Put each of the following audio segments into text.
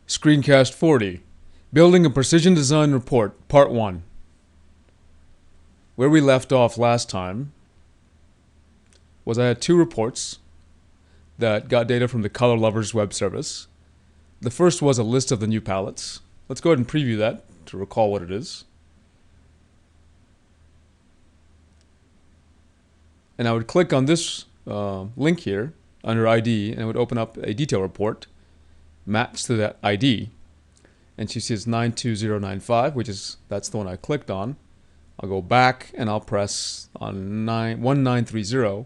Screencast 40, Building a Precision Design Report, Part 1. Where we left off last time was I had two reports that got data from the Color Lovers web service. The first was a list of the new palettes. Let's go ahead and preview that to recall what it is. And I would click on this link here under ID, and it would open up a detail report matched to that ID. And you see it's 92095, that's the one I clicked on. I'll go back and I'll press on 1930.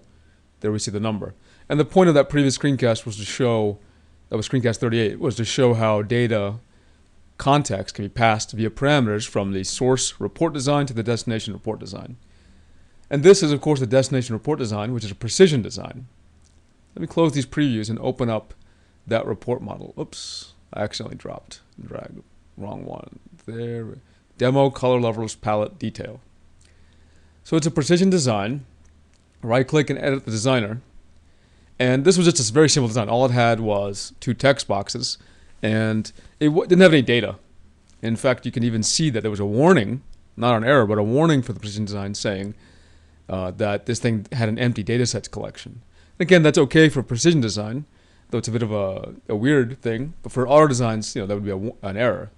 There we see the number. And the point of that previous screencast was to show, that was screencast 38, was to show how data context can be passed via parameters from the source report design to the destination report design. And this is, of course, the destination report design, which is a precision design. Let me close these previews and open up that report model. Oops, I accidentally dropped and dragged. Wrong one. There. Demo Color Lovers palette detail. So it's a precision design. Right click and edit the designer. And this was just a very simple design. All it had was two text boxes, and it didn't have any data. In fact, you can even see that there was a warning, not an error, but a warning for the precision design saying that this thing had an empty datasets collection. Again, that's okay for precision design, though it's a bit of a weird thing. But for auto designs, that would be an error.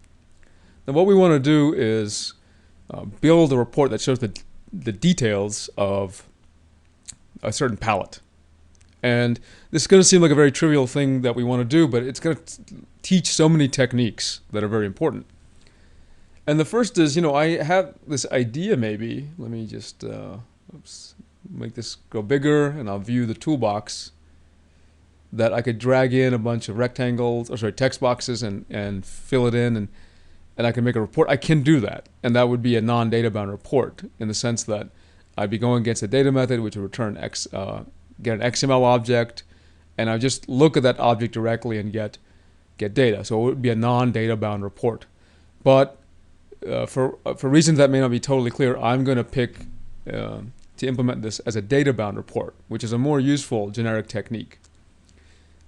Now, what we want to do is build a report that shows the details of a certain palette. And this is going to seem like a very trivial thing that we want to do, but it's going to teach so many techniques that are very important. And the first is, I have this idea maybe. Let me just make this go bigger, and I'll view the toolbox, that I could drag in a bunch of text boxes and fill it in, and I can make a report. I can do that, and that would be a non-data bound report in the sense that I'd be going against a data method which would return get an XML object, and I just look at that object directly and get data. So it would be a non-data bound report. But for reasons that may not be totally clear, I'm going to pick to implement this as a data bound report, which is a more useful generic technique.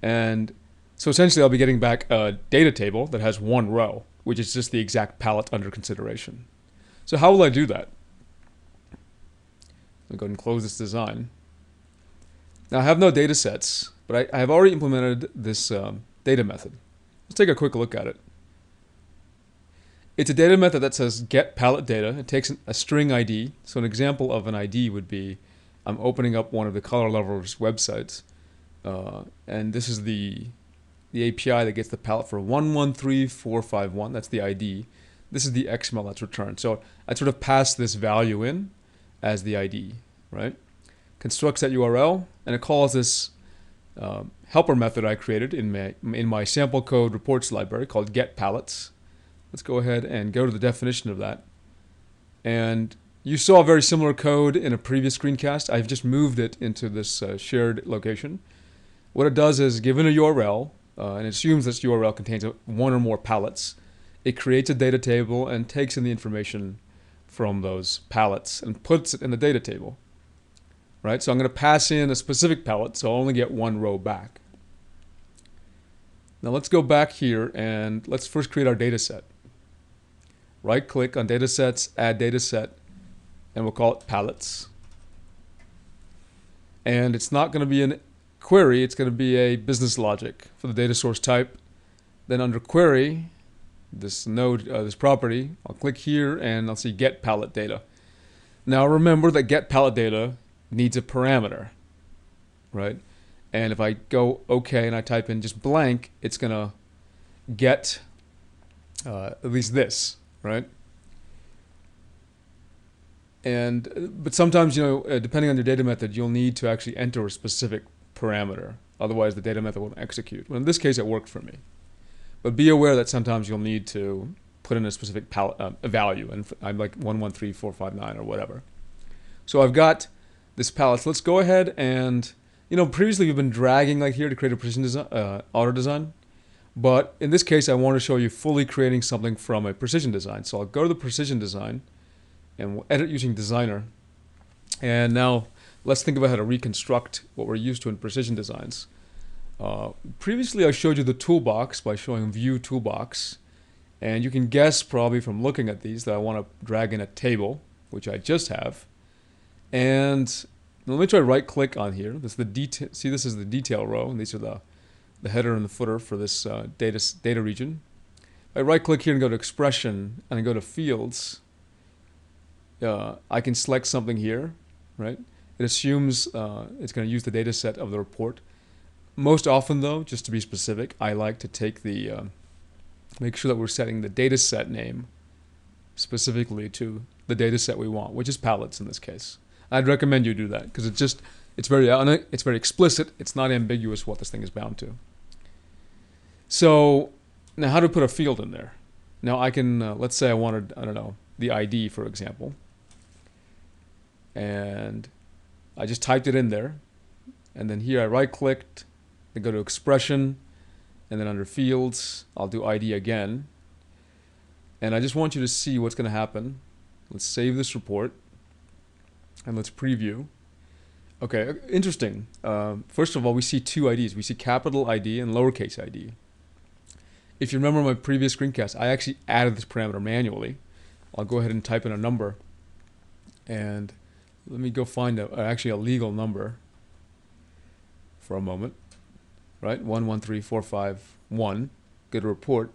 And so essentially I'll be getting back a data table that has one row, which is just the exact palette under consideration. So how will I do that? I'll go ahead and close this design. Now I have no data sets, but I have already implemented this data method. Let's take a quick look at it. It's a data method that says get palette data. It takes a string ID. So an example of an ID would be, I'm opening up one of the Color Lovers websites, and this is the API that gets the palette for 113451. That's the ID. This is the XML that's returned. So I sort of pass this value in as the ID, right? Constructs that URL, and it calls this helper method I created in my sample code reports library called getPalettes. Let's go ahead and go to the definition of that. And you saw very similar code in a previous screencast. I've just moved it into this shared location. What it does is, given a URL, and it assumes this URL contains one or more palettes, it creates a data table and takes in the information from those palettes and puts it in the data table. Right? So I'm going to pass in a specific palette, so I'll only get one row back. Now let's go back here and let's first create our data set. Right click on data sets, add data set, and we'll call it palettes. And it's not going to be a query, it's going to be a business logic for the data source type. Then under query, this node, this property, I'll click here and I'll see get palette data. Now remember that get palette data needs a parameter, right? And if I go OK and I type in just blank, it's going to get at least this, right? But sometimes, depending on your data method, you'll need to actually enter a specific parameter. Otherwise, the data method won't execute. Well, in this case, it worked for me. But be aware that sometimes you'll need to put in a specific a value, and I'm like 113459 or whatever. So I've got this palette. So let's go ahead and, previously we've been dragging like here to create a precision design, auto design. But in this case, I want to show you fully creating something from a precision design. So I'll go to the precision design and we'll edit using designer. And now let's think about how to reconstruct what we're used to in precision designs. Previously I showed you the toolbox by showing view toolbox, and you can guess probably from looking at these that I want to drag in a table, which I just have. And let me try right click on here. This is the detail. See, this is the detail row, and these are the header and the footer for this data region. I right click here and go to expression and I go to fields. I can select something here, right? It assumes it's going to use the data set of the report. Most often though, just to be specific, I like to take make sure that we're setting the data set name specifically to the data set we want, which is palettes in this case. I'd recommend you do that because it's very explicit. It's not ambiguous what this thing is bound to. So now how to put a field in there? Now I can, let's say I wanted, I don't know, the ID for example. And I just typed it in there. And then here I right clicked, then go to expression, and then under fields, I'll do ID again. And I just want you to see what's going to happen. Let's save this report. And let's preview. Okay, interesting. First of all, we see two IDs. We see capital ID and lowercase ID. If you remember my previous screencast, I actually added this parameter manually. I'll go ahead and type in a number. And let me go find actually a legal number for a moment. Right? 113451. Go to report.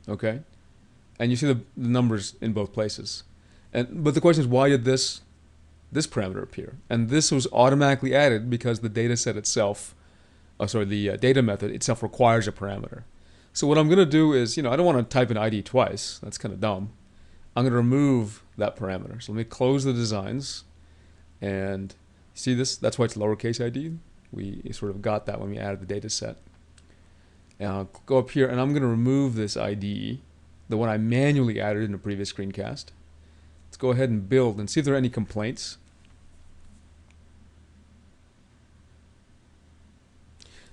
Okay. And you see the numbers in both places. But the question is, why did this parameter appear? And this was automatically added because the data set itself, the data method itself requires a parameter. So what I'm going to do is, I don't want to type in ID twice. That's kind of dumb. I'm going to remove that parameter. So let me close the designs. And see this? That's why it's lowercase ID. We sort of got that when we added the data set. And I'll go up here and I'm going to remove this ID, the one I manually added in the previous screencast. Let's go ahead and build and see if there are any complaints.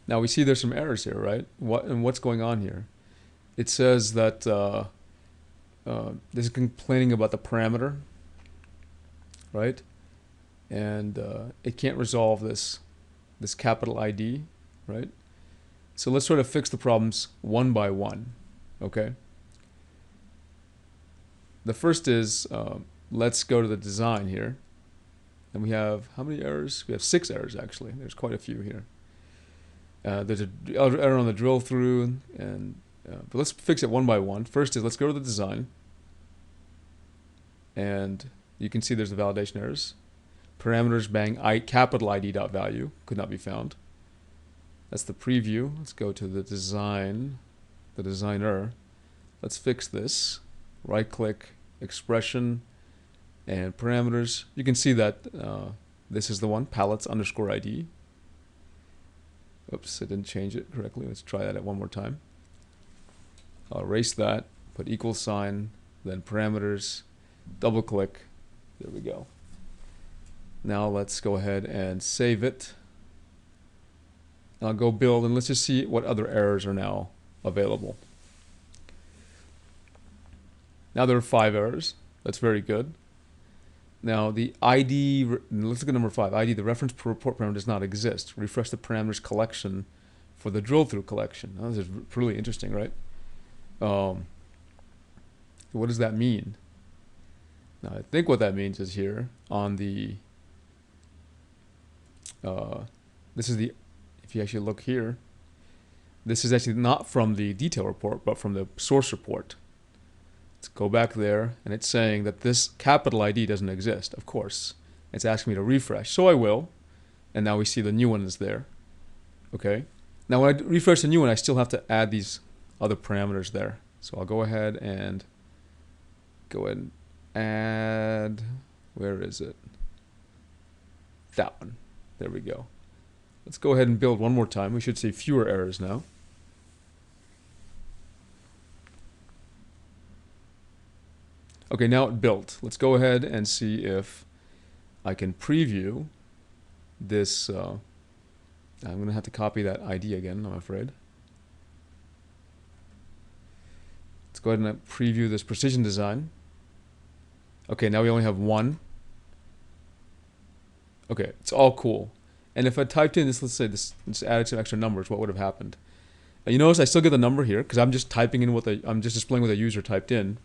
Now we see there's some errors here, right? What's going on here? It says that this is complaining about the parameter, right? And it can't resolve this capital ID, right? So let's sort of fix the problems one by one, okay? The first is, let's go to the design here. And we have, how many errors? We have 6 errors actually. There's quite a few here. There's an error on the drill through, but let's fix it one by one. First is, let's go to the design. And you can see there's the validation errors. Parameters bang capital ID dot value could not be found. That's the preview. Let's go to the design, the designer. Let's fix this. Right click, expression, and parameters. You can see that this is the one, palettes underscore ID. Oops, I didn't change it correctly. Let's try that one more time. I'll erase that, put equal sign, then parameters, double click. There we go. Now let's go ahead and save it. I'll go build and let's just see what other errors are now available. Now there are 5 errors. That's very good. Now the ID, let's look at number 5. ID, the reference per report parameter does not exist. Refresh the parameters collection for the drill through collection. Now, this is really interesting, right? What does that mean? Now I think what that means is here on the, this is the, if you actually look here, this is actually not from the detail report, but from the source report. Let's go back there, and it's saying that this capital ID doesn't exist, of course. It's asking me to refresh, so I will. And now we see the new one is there. Okay. Now when I refresh the new one, I still have to add these other parameters there. So I'll go ahead and add, where is it? That one. There we go. Let's go ahead and build one more time. We should see fewer errors now. Okay, now it built. Let's go ahead and see if I can preview this. I'm going to have to copy that ID again, I'm afraid. Let's go ahead and preview this precision design. Okay, now we only have 1. Okay, it's all cool. And if I typed in this, let's say this added some extra numbers, what would have happened? And you notice I still get the number here because I'm just typing in I'm just displaying what the user typed in,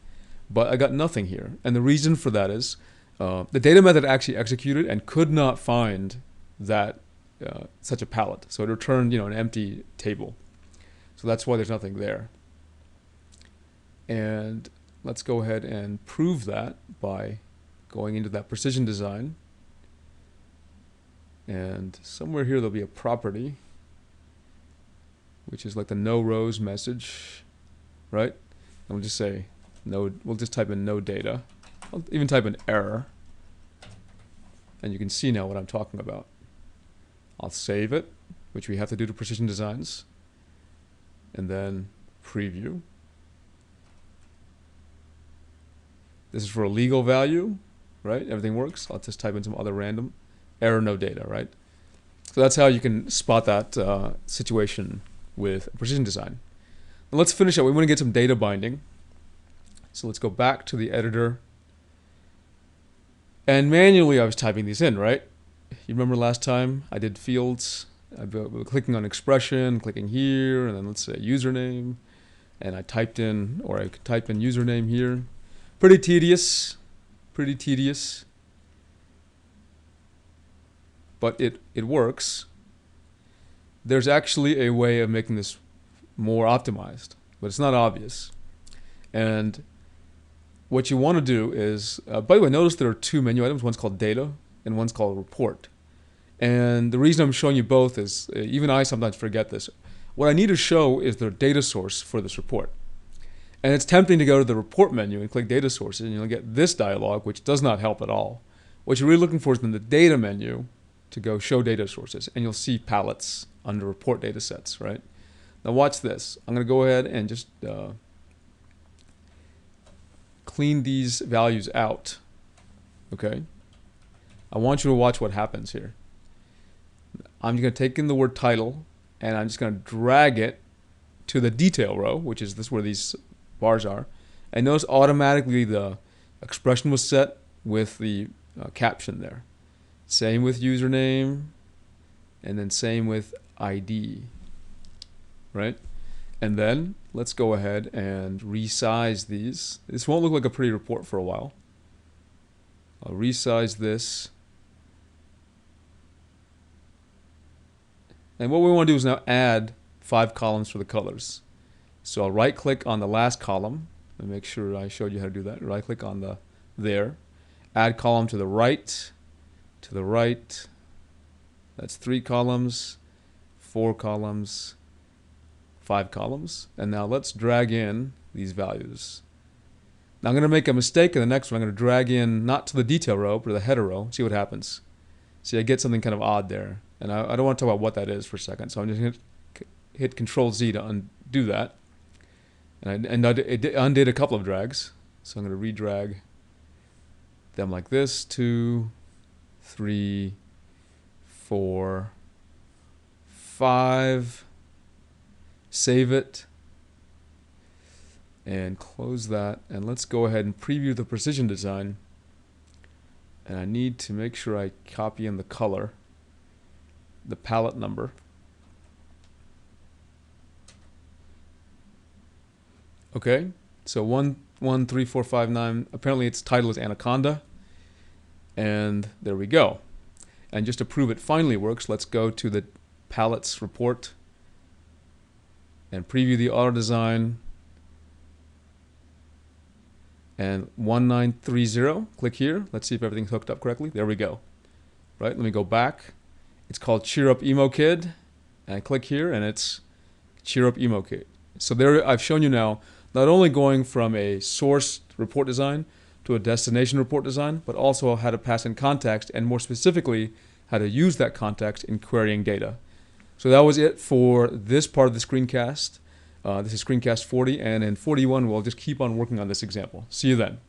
but I got nothing here. And the reason for that is the data method actually executed and could not find that such a palette. So it returned, an empty table. So that's why there's nothing there. And let's go ahead and prove that by going into that precision design. And somewhere here there'll be a property, which is like the no rows message, right? And we'll just say no, we'll just type in no data. I'll even type in error. And you can see now what I'm talking about. I'll save it, which we have to do to precision designs. And then preview. This is for a legal value, right? Everything works. I'll just type in some other random. Error, no data, right? So that's how you can spot that situation with precision design. Now let's finish up. We want to get some data binding. So let's go back to the editor. And manually I was typing these in, right? You remember last time I did fields. I was clicking on expression, clicking here, and then let's say username. And I typed in, or I could type in username here. Pretty tedious. Pretty tedious. But it works. There's actually a way of making this more optimized, but it's not obvious. And what you want to do is, by the way, notice there are two menu items. One's called data and one's called report. And the reason I'm showing you both is, even I sometimes forget this. What I need to show is the data source for this report. And it's tempting to go to the report menu and click data sources, and you'll get this dialog, which does not help at all. What you're really looking for is in the data menu to go show data sources, and you'll see palettes under report data sets, right? Now watch this. I'm going to go ahead and just clean these values out, okay? I want you to watch what happens here. I'm going to take in the word title, and I'm just going to drag it to the detail row, which is this where these bars are. And notice automatically the expression was set with the caption there. Same with username, and then same with ID, right? And then let's go ahead and resize these. This won't look like a pretty report for a while. I'll resize this. And what we want to do is now add 5 columns for the colors. So I'll right click on the last column and make sure I showed you how to do that. Right click on there. Add column to the right. To the right. That's 3 columns, 4 columns, 5 columns. And now let's drag in these values. Now I'm going to make a mistake in the next one. I'm going to drag in not to the detail row, but to the header row. See what happens. See, I get something kind of odd there. And I don't want to talk about what that is for a second. So I'm just going to hit Control Z to undo that. And it undid a couple of drags. So I'm going to redrag them like this. 2, 3, 4, 5. Save it. And close that. And let's go ahead and preview the precision design. And I need to make sure I copy in the color, the palette number. Okay, so 13459, apparently its title is Anaconda. And there we go. And just to prove it finally works, let's go to the palettes report and preview the auto design. And 1930, click here. Let's see if everything's hooked up correctly. There we go. Right, let me go back. It's called Cheer Up Emo Kid. And I click here and it's Cheer Up Emo Kid. So there I've shown you now not only going from a source report design to a destination report design, but also how to pass in context and more specifically how to use that context in querying data. So that was it for this part of the screencast. This is screencast 40, and in 41 we'll just keep on working on this example. See you then.